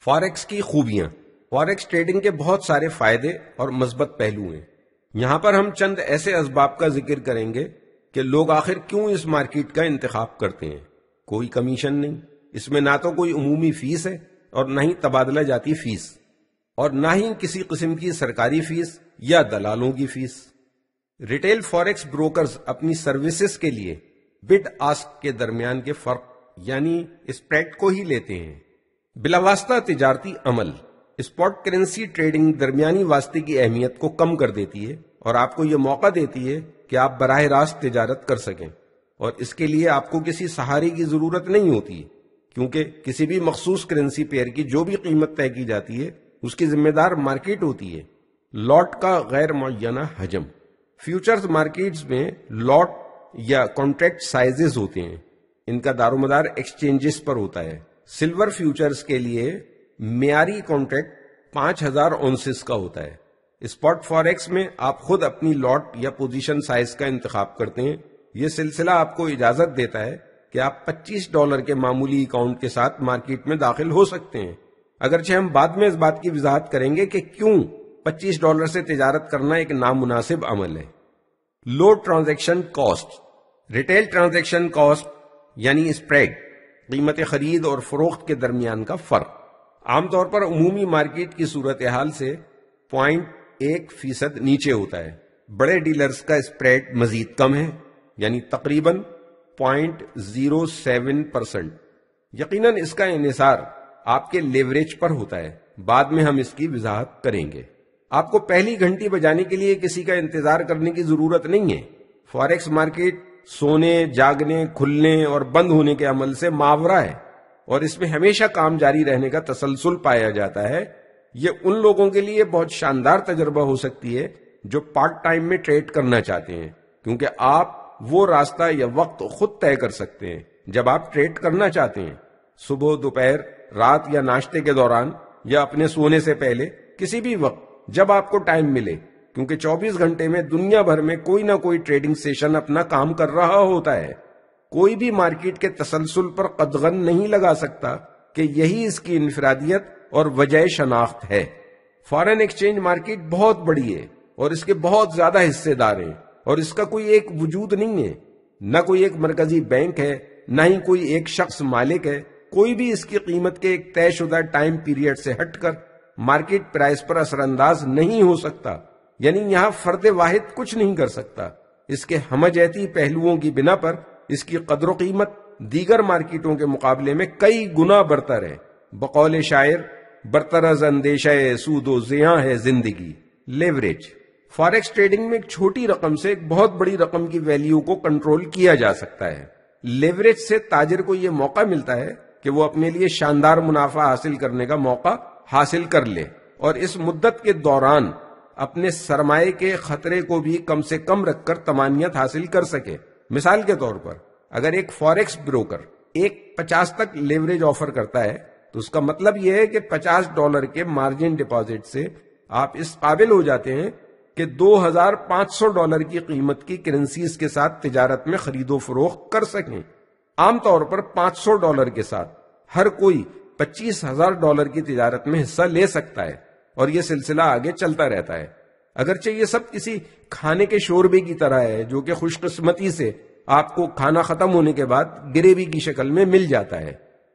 Forex کی خوبیاں۔ Forex trading کے بہت سارے فائدے اور مثبت پہلو ہیں۔ یہاں پر ہم چند ایسے اسباب کا ذکر کریں گے کہ لوگ آخر کیوں اس مارکیٹ کا انتخاب کرتے ہیں۔ کوئی کمیشن نہیں، اس میں نہ تو کوئی عمومی فیس ہے اور نہ ہی تبادلہ جاتی فیس، اور نہ ہی کسی قسم کی سرکاری فیس یا دلالوں کی فیس۔ ریٹیل فاریکس بروکرز اپنی سروسز کے لیے بڈ آسک کے درمیان کے فرق یعنی اسپریڈ کو ہی لیتے ہیں۔ بلاواسطہ تجارتی عمل، اسپاٹ کرنسی ٹریڈنگ درمیانی واسطے کی اہمیت کو کم کر دیتی ہے اور آپ کو یہ موقع دیتی ہے کہ آپ براہ راست تجارت کر سکیں، اور اس کے لیے آپ کو کسی سہارے کی ضرورت نہیں ہوتی، کیونکہ کسی بھی مخصوص کرنسی پیئر کی جو بھی قیمت طے کی جاتی ہے اس کی ذمہ دار مارکیٹ ہوتی ہے۔ لاٹ کا غیر معینہ حجم، فیوچرز مارکیٹس میں لاٹ یا کانٹریکٹ سائزز ہوتے ہیں، ان کا دار و مدار ایکسچینجز پر ہوتا ہے۔ سلور فیوچرز کے لیے معیاری کانٹریکٹ 5000 اونسز کا ہوتا ہے۔ اسپاٹ فاریکس میں آپ خود اپنی لاٹ یا پوزیشن سائز کا انتخاب کرتے ہیں۔ یہ سلسلہ آپ کو اجازت دیتا ہے کہ آپ $25 کے معمولی اکاؤنٹ کے ساتھ مارکیٹ میں داخل ہو سکتے ہیں، اگرچہ ہم بعد میں اس بات کی وضاحت کریں گے کہ کیوں $25 سے تجارت کرنا ایک نامناسب عمل ہے۔ Low transaction cost, retail transaction cost یعنی اسپریڈ، قیمت خرید اور فروخت کے درمیان کا فرق، عام طور پر عمومی مارکیٹ کی صورتحال سے 0.1% نیچے ہوتا ہے۔ بڑے ڈیلرز کا اسپریڈ مزید کم ہے، یعنی تقریباً 0.07%۔ یقیناً اس کا انحصار آپ کے لیوریج پر ہوتا ہے، بعد میں ہم اس کی وضاحت کریں گے۔ آپ کو پہلی گھنٹی بجانے کے لیے کسی کا انتظار کرنے کی ضرورت نہیں ہے۔ فاریکس مارکیٹ سونے، جاگنے، کھلنے اور بند ہونے کے عمل سے ماورا ہے، اور اس میں ہمیشہ کام جاری رہنے کا تسلسل پایا جاتا ہے۔ یہ ان لوگوں کے لیے بہت شاندار تجربہ ہو سکتی ہے جو پارٹ ٹائم میں ٹریڈ کرنا چاہتے ہیں، کیونکہ آپ وہ راستہ یا وقت خود طے کر سکتے ہیں جب آپ ٹریڈ کرنا چاہتے ہیں، صبح، دوپہر، رات یا ناشتے کے دوران یا اپنے سونے سے پہلے، کسی بھی وقت جب آپ کو ٹائم ملے، کیونکہ 24 گھنٹے میں دنیا بھر میں کوئی نہ کوئی ٹریڈنگ سیشن اپنا کام کر رہا ہوتا ہے۔ کوئی بھی مارکیٹ کے تسلسل پر قدغن نہیں لگا سکتا کہ یہی اس کی انفرادیت اور وجہ شناخت ہے۔ فارن ایکسچینج مارکیٹ بہت بڑی ہے اور اس کے بہت زیادہ حصے دار ہیں، اور اس کا کوئی ایک وجود نہیں ہے، نہ کوئی ایک مرکزی بینک ہے، نہ ہی کوئی ایک شخص مالک ہے۔ کوئی بھی اس کی قیمت کے ایک طے شدہ ٹائم پیریڈ سے ہٹ کر مارکیٹ پرائس پر اثر انداز نہیں ہو سکتا، یعنی یہاں فرد واحد کچھ نہیں کر سکتا۔ اس کے ہمجہتی پہلوؤں کی بنا پر اس کی قدر و قیمت دیگر مارکیٹوں کے مقابلے میں کئی گنا برتر ہے۔ بقول شاعر، برتر از اندیشہ سود و زیاں ہے زندگی۔ لیوریج، فاریکس ٹریڈنگ میں ایک چھوٹی رقم سے ایک بہت بڑی رقم کی ویلیو کو کنٹرول کیا جا سکتا ہے۔ لیوریج سے تاجر کو یہ موقع ملتا ہے کہ وہ اپنے لیے شاندار منافع حاصل کرنے کا موقع حاصل کر لے، اور اس مدت کے دوران اپنے سرمایے کے خطرے کو بھی کم سے کم رکھ کر طمانینت حاصل کر سکے۔ مثال کے طور پر اگر ایک فاریکس بروکر 50 تک لیوریج آفر کرتا ہے تو اس کا مطلب یہ ہے کہ $50 کے مارجن ڈپازٹ سے آپ اس قابل ہو جاتے ہیں کہ $2500 کی قیمت کی کرنسیز کے ساتھ تجارت میں خرید و فروخت کر سکیں۔ عام طور پر $500 کے ساتھ ہر کوئی $25,000 کی تجارت میں حصہ لے سکتا ہے، اور یہ سلسلہ آگے چلتا رہتا ہے۔ اگرچہ یہ سب کسی کھانے کے شوربے کی طرح ہے جو کہ خوش قسمتی سے آپ کو کھانا ختم ہونے کے بعد گریوی کی شکل میں مل جاتا ہے۔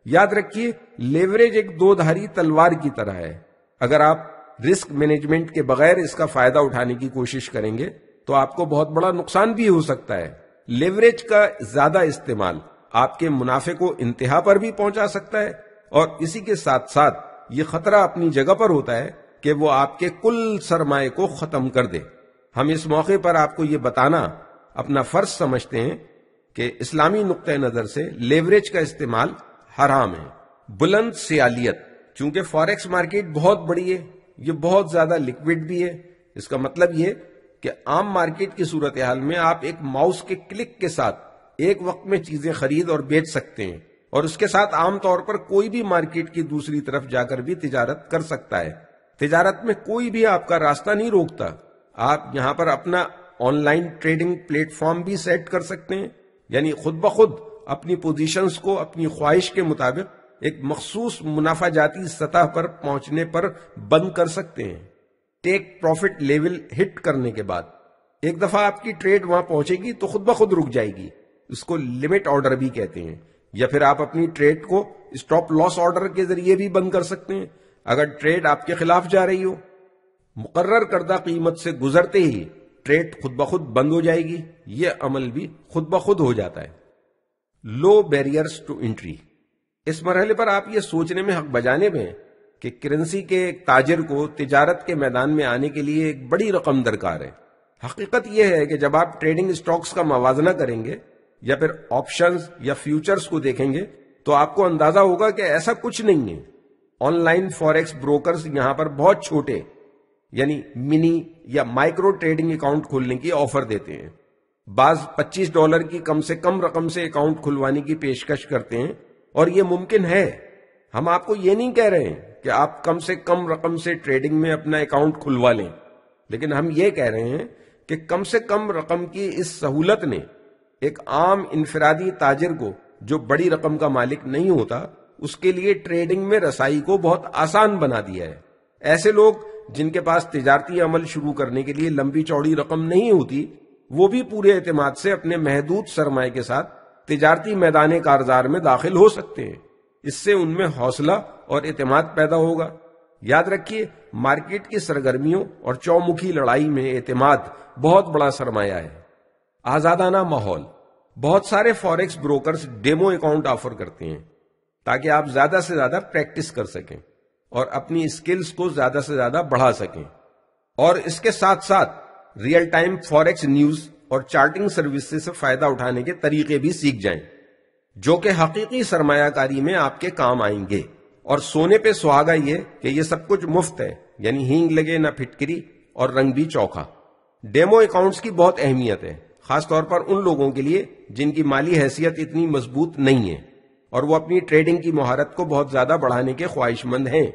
یاد رکھیے، لیوریج ایک دو دھاری تلوار کی طرح ہے۔ اگر آپ رسک مینجمنٹ کے بغیر اس کا فائدہ اٹھانے کی کوشش کریں گے تو آپ کو بہت بڑا نقصان بھی ہو سکتا ہے۔ لیوریج کا زیادہ استعمال آپ کے منافع کو انتہا پر بھی پہنچا سکتا ہے، اور اسی کے ساتھ ساتھ یہ خطرہ اپنی جگہ پر ہوتا ہے کہ وہ آپ کے کل سرمایہ کو ختم کر دے۔ ہم اس موقع پر آپ کو یہ بتانا اپنا فرض سمجھتے ہیں کہ اسلامی نقطہ نظر سے لیوریج کا استعمال حرام ہے۔ بلند سیالیت، چونکہ فاریکس مارکیٹ بہت بڑی ہے، یہ بہت زیادہ لیکوڈ بھی ہے۔ اس کا مطلب یہ کہ عام مارکیٹ کی صورتحال میں آپ ایک ماؤس کے کلک کے ساتھ ایک وقت میں چیزیں خرید اور بیچ سکتے ہیں، اور اس کے ساتھ عام طور پر کوئی بھی مارکیٹ کی دوسری طرف جا کر بھی تجارت کر سکتا ہے۔ تجارت میں کوئی بھی آپ کا راستہ نہیں روکتا۔ آپ یہاں پر اپنا on line trading plate form بھی سیٹ کر سکتے ہیں، یعنی خود بخود اپنی پوزیشنز کو اپنی خواہش کے مطابق ایک مخصوص منافع جاتی سطح پر پہنچنے پر بند کر سکتے ہیں۔ ٹیک پروفٹ لیول ہٹ کرنے کے بعد ایک دفعہ آپ کی ٹریڈ وہاں پہنچے گی تو خود بخود رک جائے گی، اس کو لمٹ آرڈر بھی کہتے ہیں، یا پھر آپ اپنی ٹریڈ کو اسٹاپ لاس آرڈر کے ذریعے بھی بند کر سکتے ہیں۔ اگر ٹریڈ آپ کے خلاف جا رہی ہو، مقرر کردہ قیمت سے گزرتے ہی ٹریڈ خود بخود بند ہو جائے گی، یہ عمل بھی خود بخود ہو جاتا ہے۔ لو بیریئرز ٹو انٹری، اس مرحلے پر آپ یہ سوچنے میں حق بجانب ہیں کہ کرنسی کے ایک تاجر کو تجارت کے میدان میں آنے کے لیے ایک بڑی رقم درکار ہے۔ حقیقت یہ ہے کہ جب آپ ٹریڈنگ اسٹاکس کا موازنہ کریں گے یا پھر آپشنز یا فیوچرز کو دیکھیں گے تو آپ کو اندازہ ہوگا کہ ایسا کچھ نہیں ہے۔ آن لائن فوریکس بروکرز یہاں پر بہت چھوٹے یعنی منی یا مائکرو ٹریڈنگ اکاؤنٹ کھولنے کی آفر دیتے ہیں۔ بعض $25 کی کم سے کم رقم سے اکاؤنٹ کھلوانے کی پیشکش کرتے ہیں، اور یہ ممکن ہے۔ ہم آپ کو یہ نہیں کہہ رہے ہیں کہ آپ کم سے کم رقم سے ٹریڈنگ میں اپنا اکاؤنٹ کھلوا لیں، لیکن ہم یہ کہہ رہے ہیں کہ کم سے کم رقم کی اس سہولت نے ایک عام انفرادی تاجر کو جو بڑی رقم کا مالک نہیں ہوتا، اس کے لیے ٹریڈنگ میں رسائی کو بہت آسان بنا دیا ہے۔ ایسے لوگ جن کے پاس تجارتی عمل شروع کرنے کے لیے لمبی چوڑی رقم نہیں ہوتی، وہ بھی پورے اعتماد سے اپنے محدود سرمایہ کے ساتھ تجارتی میدان کارزار میں داخل ہو سکتے ہیں۔ اس سے ان میں حوصلہ اور اعتماد پیدا ہوگا۔ یاد رکھیے، مارکیٹ کی سرگرمیوں اور چومکھی لڑائی میں اعتماد بہت بڑا سرمایہ ہے۔ آزادانہ ماحول، بہت سارے forex brokers demo account offer کرتے ہیں تاکہ آپ زیادہ سے زیادہ پریکٹس کر سکیں اور اپنی اسکلز کو زیادہ سے زیادہ بڑھا سکیں، اور اس کے ساتھ ساتھ ریئل ٹائم فوریکس نیوز اور چارٹنگ سروسز سے فائدہ اٹھانے کے طریقے بھی سیکھ جائیں جو کہ حقیقی سرمایہ کاری میں آپ کے کام آئیں گے۔ اور سونے پہ سہاگا یہ کہ یہ سب کچھ مفت ہے، یعنی ہینگ لگے نہ پھٹکری اور رنگ بھی چوکھا۔ ڈیمو اکاؤنٹس کی بہت اہمیت ہے، خاص طور پر ان لوگوں کے لیے جن کی مالی حیثیت اتنی مضبوط نہیں ہے اور وہ اپنی ٹریڈنگ کی مہارت کو بہت زیادہ بڑھانے کے خواہش مند ہیں،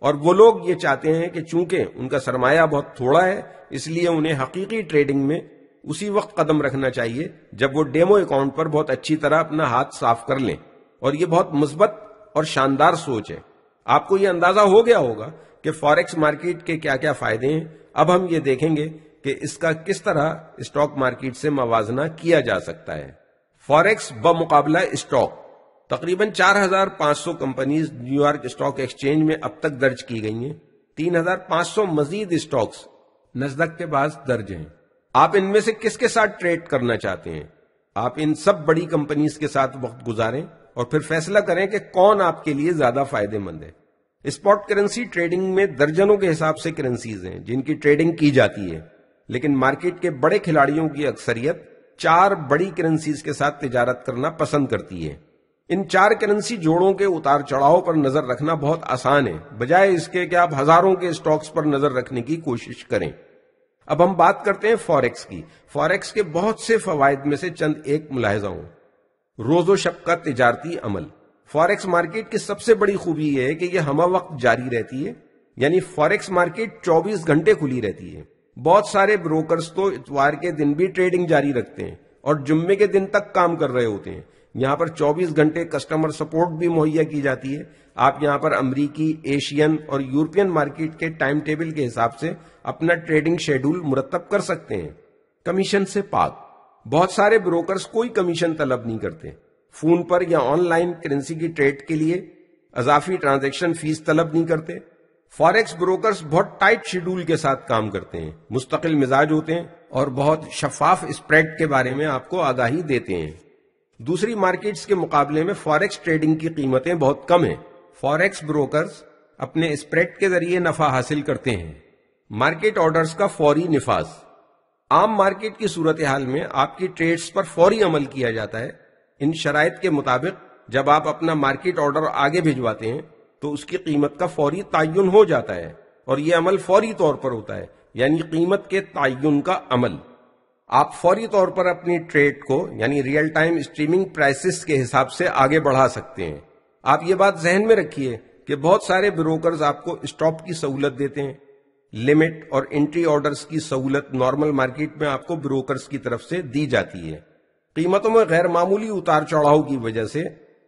اور وہ لوگ یہ چاہتے ہیں کہ چونکہ ان کا سرمایہ بہت تھوڑا ہے اس لیے انہیں حقیقی ٹریڈنگ میں اسی وقت قدم رکھنا چاہیے جب وہ ڈیمو اکاؤنٹ پر بہت اچھی طرح اپنا ہاتھ صاف کر لیں، اور یہ بہت مثبت اور شاندار سوچ ہے۔ آپ کو یہ اندازہ ہو گیا ہوگا کہ فوریکس مارکیٹ کے کیا کیا فائدے ہیں۔ اب ہم یہ دیکھیں گے کہ اس کا کس طرح اسٹاک مارکیٹ سے موازنہ کیا جا سکتا ہے۔ فوریکس بمقابلہ اسٹاک، تقریباً 4500 companies new York stock exchange میں اب تک درج کی گئی ہیں۔ 3500 مزید اسٹاکس نسدق کے پاس درج ہیں۔ آپ ان میں سے کس کے ساتھ ٹریڈ کرنا چاہتے ہیں؟ آپ ان سب بڑی کمپنیز کے ساتھ وقت گزاریں اور پھر فیصلہ کریں کہ کون آپ کے لیے زیادہ فائدہ مند ہے۔ اسپاٹ کرنسی ٹریڈنگ میں درجنوں کے حساب سے کرنسیز ہیں جن کی ٹریڈنگ کی جاتی ہے، لیکن مارکیٹ کے بڑے کھلاڑیوں کی اکثریت 4 بڑی کرنسیز کے ساتھ تجارت کرنا پسند کرتی ہے۔ ان 4 کرنسی جوڑوں کے اتار چڑھاؤ پر نظر رکھنا بہت آسان ہے، بجائے اس کے کہ آپ ہزاروں کے اسٹاکس پر نظر رکھنے کی کوشش کریں۔ اب ہم بات کرتے ہیں فوریکس کی۔ فوریکس کے بہت سے فوائد میں سے چند ایک ملاحظہ ہوں۔ روز و شب کا تجارتی عمل، فوریکس مارکیٹ کی سب سے بڑی خوبی یہ ہے کہ یہ ہمہ وقت جاری رہتی ہے، یعنی فوریکس مارکیٹ 24 گھنٹے کھلی رہتی ہے۔ بہت سارے بروکرز تو اتوار کے دن بھی ٹریڈنگ جاری رکھتے ہیں اور جمعے کے دن تک کام کر رہے ہوتے ہیں۔ یہاں پر 24 گھنٹے کسٹمر سپورٹ بھی مہیا کی جاتی ہے۔ آپ یہاں پر امریکی، ایشین اور یورپین مارکیٹ کے ٹائم ٹیبل کے حساب سے اپنا ٹریڈنگ شیڈول مرتب کر سکتے ہیں۔ کمیشن سے پاک، بہت سارے بروکرز کوئی کمیشن طلب نہیں کرتے۔ فون پر یا آن لائن کرنسی کی ٹریڈ کے لیے اضافی ٹرانزیکشن فیس طلب نہیں کرتے۔ فوریکس بروکرز بہت ٹائٹ شیڈول کے ساتھ کام کرتے ہیں، مستقل مزاج ہوتے ہیں اور بہت شفاف اسپریڈ کے بارے میں آپ کو آگاہی دیتے ہیں۔ دوسری مارکیٹس کے مقابلے میں فوریکس ٹریڈنگ کی قیمتیں بہت کم ہیں۔ فوریکس بروکرز اپنے اسپریڈ کے ذریعے نفع حاصل کرتے ہیں۔ مارکیٹ آرڈرز کا فوری نفاذ، عام مارکیٹ کی صورتحال میں آپ کی ٹریڈز پر فوری عمل کیا جاتا ہے۔ ان شرائط کے مطابق جب آپ اپنا مارکیٹ آرڈر آگے بھجواتے ہیں تو اس کی قیمت کا فوری تعین ہو جاتا ہے، اور یہ عمل فوری طور پر ہوتا ہے، یعنی قیمت کے تعین کا عمل۔ آپ فوری طور پر اپنی ٹریڈ کو یعنی ریئل ٹائم اسٹریمنگ پرائسز کے حساب سے آگے بڑھا سکتے ہیں۔ آپ یہ بات ذہن میں رکھیے کہ بہت سارے بروکرز آپ کو اسٹاپ کی سہولت دیتے ہیں۔ لمٹ اور انٹری آرڈرز کی سہولت نارمل مارکیٹ میں آپ کو بروکرز کی طرف سے دی جاتی ہے۔ قیمتوں میں غیر معمولی اتار چڑھاؤ کی وجہ سے